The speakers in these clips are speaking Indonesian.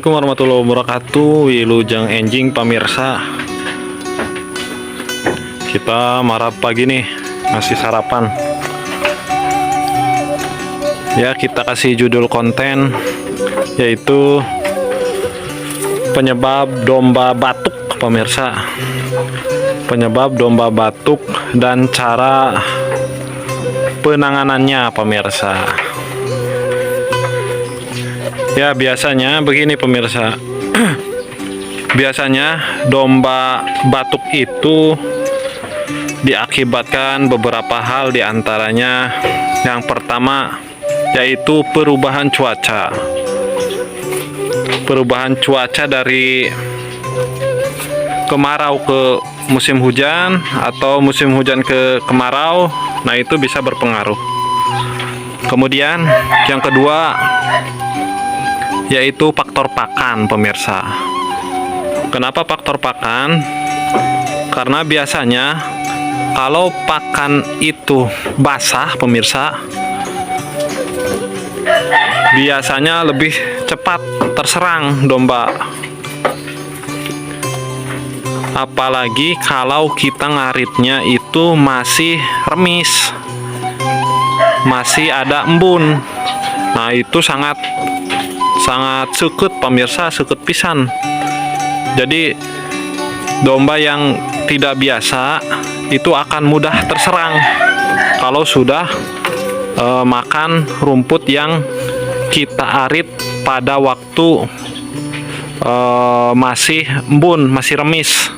Assalamualaikum warahmatullahi wabarakatuh. Wilujeng enjing pemirsa. Kita marap pagi nih, masih sarapan. Ya, kita kasih judul konten yaitu penyebab domba batuk pemirsa. Penyebab domba batuk dan cara penanganannya pemirsa. Ya, biasanya begini pemirsa. Biasanya domba batuk itu diakibatkan beberapa hal, diantaranya yang pertama yaitu perubahan cuaca. Perubahan cuaca dari kemarau ke musim hujan atau musim hujan ke kemarau, nah itu bisa berpengaruh. Kemudian yang kedua yaitu faktor pakan pemirsa. Kenapa faktor pakan? Karena biasanya kalau pakan itu basah pemirsa, biasanya lebih cepat terserang domba. Apalagi kalau kita ngaritnya itu masih remis, masih ada embun. Nah itu sangat sekut pemirsa, sekut pisan. Jadi domba yang tidak biasa itu akan mudah terserang kalau sudah makan rumput yang kita arit pada waktu masih embun, masih remis.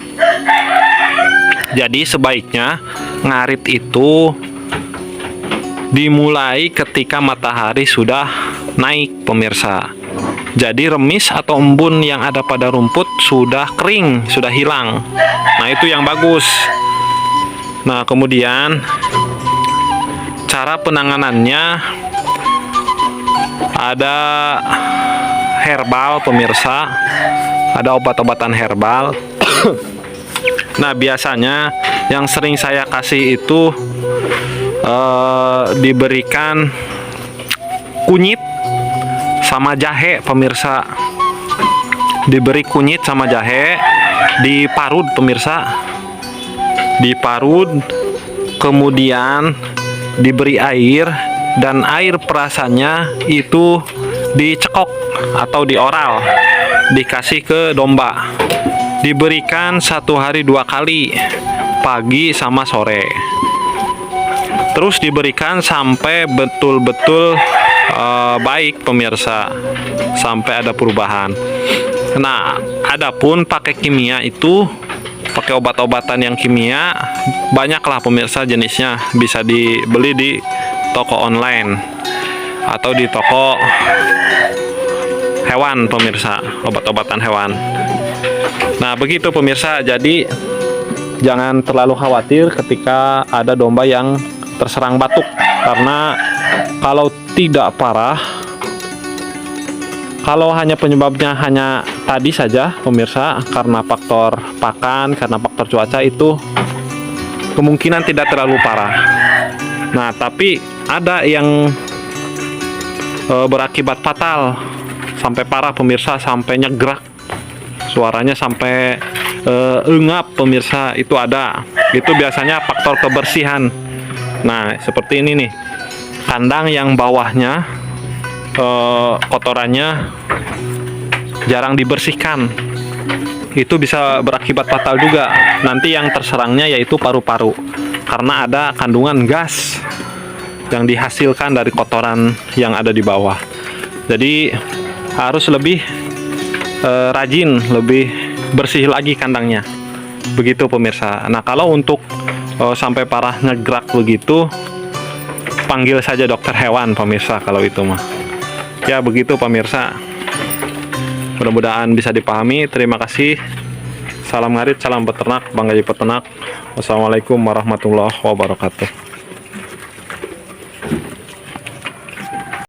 Jadi sebaiknya ngarit itu dimulai ketika matahari sudah naik pemirsa. Jadi remis atau embun yang ada pada rumput sudah kering, sudah hilang. Nah itu yang bagus. Nah kemudian cara penanganannya ada herbal pemirsa, ada obat-obatan herbal. Nah biasanya yang sering saya kasih itu diberikan kunyit sama jahe pemirsa. Diberi kunyit sama jahe, diparut pemirsa, diparut, kemudian diberi air, dan air perasannya itu dicekok atau dioral, dikasih ke domba. Diberikan 1 hari 2 kali, pagi sama sore. Terus diberikan sampai betul-betul baik pemirsa, sampai ada perubahan. Nah, adapun pakai kimia itu, pakai obat-obatan yang kimia, banyaklah pemirsa jenisnya, bisa dibeli di toko online atau di toko hewan pemirsa, obat-obatan hewan. Nah, begitu pemirsa. Jadi jangan terlalu khawatir ketika ada domba yang terserang batuk, karena kalau tidak parah, kalau hanya penyebabnya hanya tadi saja pemirsa, karena faktor pakan, karena faktor cuaca, itu kemungkinan tidak terlalu parah. Nah tapi ada yang berakibat fatal sampai parah pemirsa, sampai nyegrak, suaranya sampai engap pemirsa, itu ada. Itu biasanya faktor kebersihan. Nah seperti ini nih, kandang yang bawahnya kotorannya jarang dibersihkan, itu bisa berakibat fatal juga. Nanti yang terserangnya yaitu paru-paru, karena ada kandungan gas yang dihasilkan dari kotoran yang ada di bawah. Jadi harus lebih rajin, lebih bersih lagi kandangnya. Begitu pemirsa. Nah kalau untuk sampai parah ngegrak begitu, panggil saja dokter hewan pemirsa kalau itu mah. Ya begitu pemirsa. Mudah-mudahan bisa dipahami. Terima kasih. Salam ngarit, salam peternak, Bang Gaji Peternak. Wassalamualaikum warahmatullahi wabarakatuh.